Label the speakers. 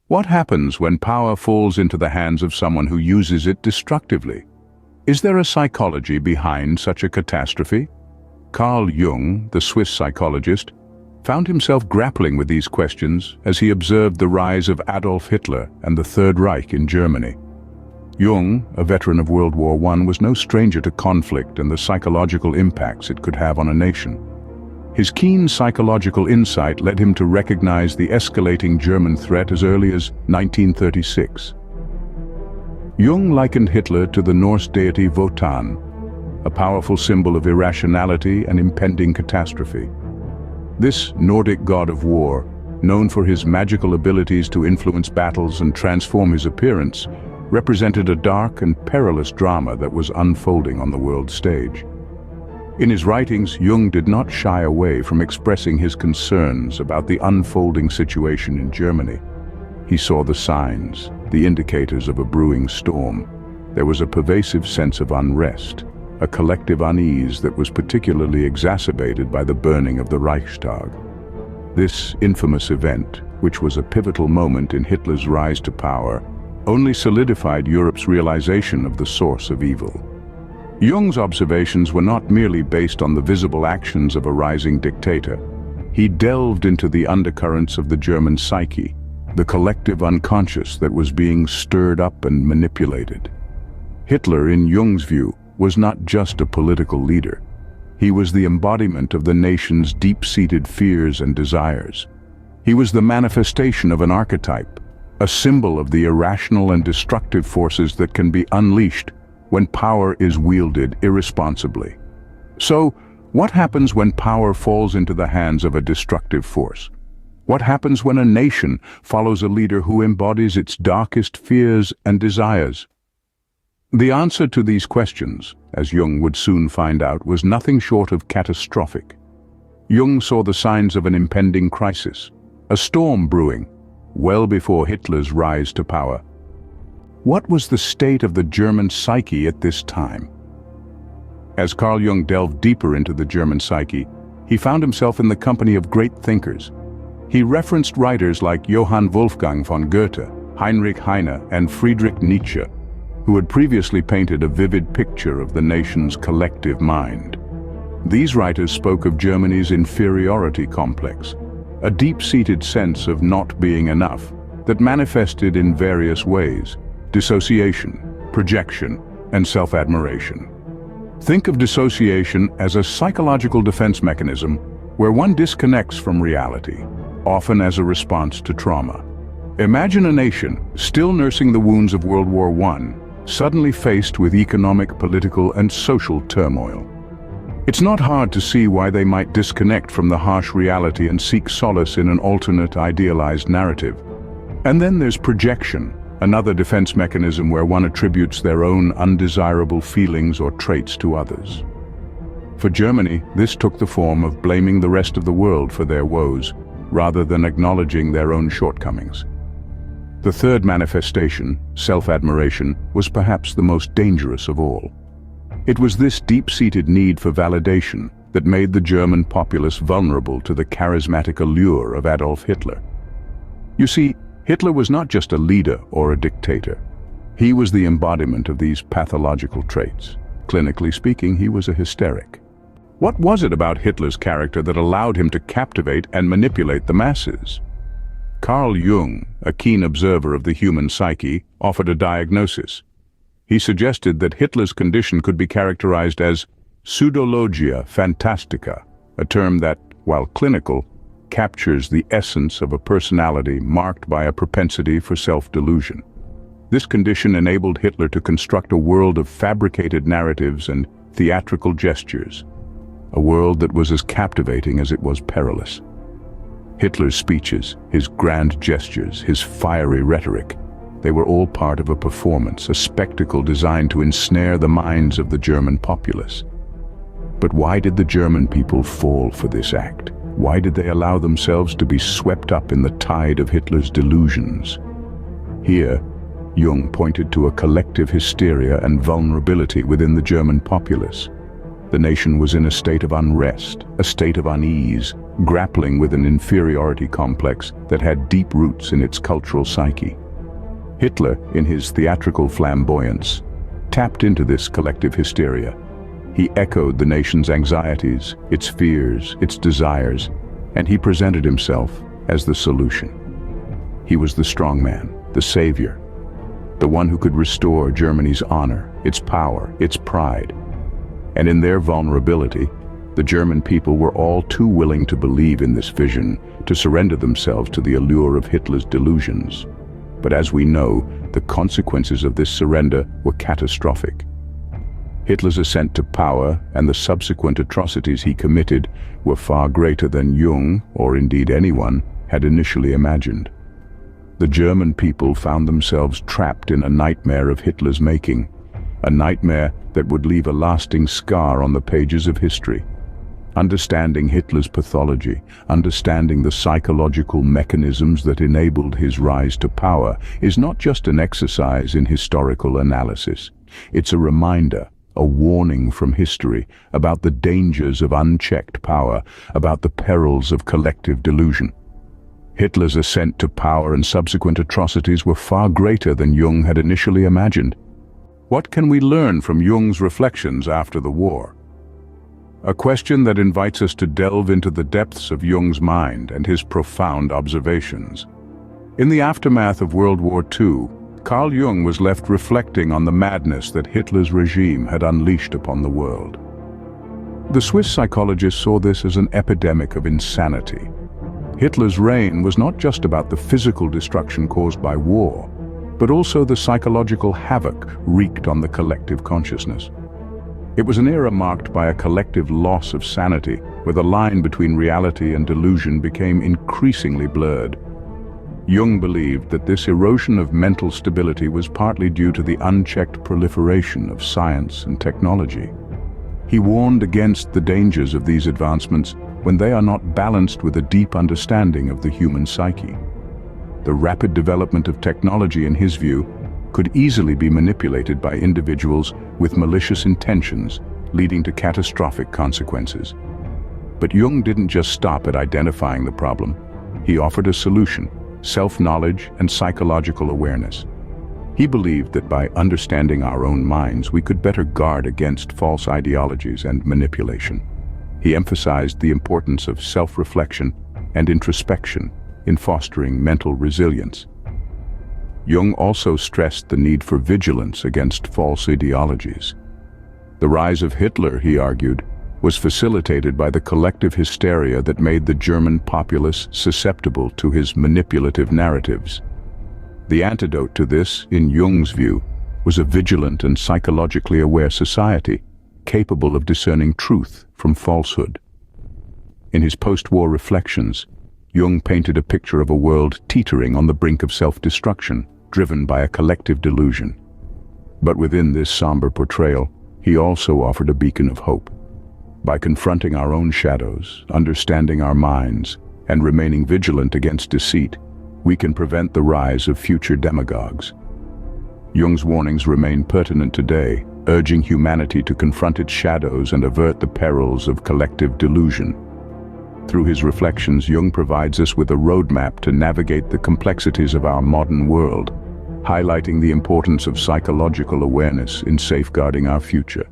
Speaker 1: What happens when power falls into the hands of someone who uses it destructively? Is there a psychology behind such a catastrophe? Carl Jung, the Swiss psychologist, found himself grappling with these questions as he observed the rise of Adolf Hitler and the Third Reich in Germany. Jung, a veteran of World War I, was no stranger to conflict and the psychological impacts it could have on a nation. His keen psychological insight led him to recognize the escalating German threat as early as 1936. Jung likened Hitler to the Norse deity Wotan, a powerful symbol of irrationality and impending catastrophe. This Nordic god of war, known for his magical abilities to influence battles and transform his appearance, represented a dark and perilous drama that was unfolding on the world stage. In his writings, Jung did not shy away from expressing his concerns about the unfolding situation in Germany. He saw the signs, the indicators of a brewing storm. There was a pervasive sense of unrest, a collective unease that was particularly exacerbated by the burning of the Reichstag. This infamous event, which was a pivotal moment in Hitler's rise to power, only solidified Europe's realization of the source of evil. Jung's observations were not merely based on the visible actions of a rising dictator. He delved into the undercurrents of the German psyche, the collective unconscious that was being stirred up and manipulated. Hitler, in Jung's view, was not just a political leader. He was the embodiment of the nation's deep-seated fears and desires. He was the manifestation of an archetype, a symbol of the irrational and destructive forces that can be unleashed when power is wielded irresponsibly. So, what happens when power falls into the hands of a destructive force? What happens when a nation follows a leader who embodies its darkest fears and desires? The answer to these questions, as Jung would soon find out, was nothing short of catastrophic. Jung saw the signs of an impending crisis, a storm brewing, well before Hitler's rise to power. What was the state of the German psyche at this time? As Carl Jung delved deeper into the German psyche, he found himself in the company of great thinkers. He referenced writers like Johann Wolfgang von Goethe, Heinrich Heine, and Friedrich Nietzsche, who had previously painted a vivid picture of the nation's collective mind. These writers spoke of Germany's inferiority complex, a deep-seated sense of not being enough that manifested in various ways: dissociation, projection, and self-admiration. Think of dissociation as a psychological defense mechanism where one disconnects from reality, often as a response to trauma. Imagine a nation, still nursing the wounds of World War I, suddenly faced with economic, political, and social turmoil. It's not hard to see why they might disconnect from the harsh reality and seek solace in an alternate, idealized narrative. And then there's projection, another defense mechanism where one attributes their own undesirable feelings or traits to others. For Germany, this took the form of blaming the rest of the world for their woes, rather than acknowledging their own shortcomings. The third manifestation, self-admiration, was perhaps the most dangerous of all. It was this deep-seated need for validation that made the German populace vulnerable to the charismatic allure of Adolf Hitler. You see, Hitler was not just a leader or a dictator. He was the embodiment of these pathological traits. Clinically speaking, he was a hysteric. What was it about Hitler's character that allowed him to captivate and manipulate the masses? Carl Jung, a keen observer of the human psyche, offered a diagnosis. He suggested that Hitler's condition could be characterized as pseudologia fantastica, a term that, while clinical, captures the essence of a personality marked by a propensity for self-delusion. This condition enabled Hitler to construct a world of fabricated narratives and theatrical gestures, a world that was as captivating as it was perilous. Hitler's speeches, his grand gestures, his fiery rhetoric, they were all part of a performance, a spectacle designed to ensnare the minds of the German populace. But why did the German people fall for this act? Why did they allow themselves to be swept up in the tide of Hitler's delusions? Here, Jung pointed to a collective hysteria and vulnerability within the German populace. The nation was in a state of unrest, a state of unease, grappling with an inferiority complex that had deep roots in its cultural psyche. Hitler, in his theatrical flamboyance, tapped into this collective hysteria. He echoed the nation's anxieties, its fears, its desires, and he presented himself as the solution. He was the strongman, the savior, the one who could restore Germany's honor, its power, its pride. And in their vulnerability, the German people were all too willing to believe in this vision, to surrender themselves to the allure of Hitler's delusions. But as we know, the consequences of this surrender were catastrophic. Hitler's ascent to power and the subsequent atrocities he committed were far greater than Jung, or indeed anyone, had initially imagined. The German people found themselves trapped in a nightmare of Hitler's making, a nightmare that would leave a lasting scar on the pages of history. Understanding Hitler's pathology, understanding the psychological mechanisms that enabled his rise to power, is not just an exercise in historical analysis. It's a reminder, a warning from history about the dangers of unchecked power, about the perils of collective delusion. Hitler's ascent to power and subsequent atrocities were far greater than Jung had initially imagined. What can we learn from Jung's reflections after the war? A question that invites us to delve into the depths of Jung's mind and his profound observations. In the aftermath of World War II, Carl Jung was left reflecting on the madness that Hitler's regime had unleashed upon the world. The Swiss psychologist saw this as an epidemic of insanity. Hitler's reign was not just about the physical destruction caused by war, but also the psychological havoc wreaked on the collective consciousness. It was an era marked by a collective loss of sanity, where the line between reality and delusion became increasingly blurred. Jung believed that this erosion of mental stability was partly due to the unchecked proliferation of science and technology. He warned against the dangers of these advancements when they are not balanced with a deep understanding of the human psyche. The rapid development of technology, in his view, could easily be manipulated by individuals with malicious intentions, leading to catastrophic consequences. But Jung didn't just stop at identifying the problem. He offered a solution: self-knowledge and psychological awareness. He believed that by understanding our own minds, we could better guard against false ideologies and manipulation. He emphasized the importance of self-reflection and introspection in fostering mental resilience. Jung also stressed the need for vigilance against false ideologies. The rise of Hitler, he argued, was facilitated by the collective hysteria that made the German populace susceptible to his manipulative narratives. The antidote to this, in Jung's view, was a vigilant and psychologically aware society, capable of discerning truth from falsehood. In his post-war reflections, Jung painted a picture of a world teetering on the brink of self-destruction, driven by a collective delusion. But within this somber portrayal, he also offered a beacon of hope. By confronting our own shadows, understanding our minds, and remaining vigilant against deceit, we can prevent the rise of future demagogues. Jung's warnings remain pertinent today, urging humanity to confront its shadows and avert the perils of collective delusion. Through his reflections, Jung provides us with a roadmap to navigate the complexities of our modern world, highlighting the importance of psychological awareness in safeguarding our future.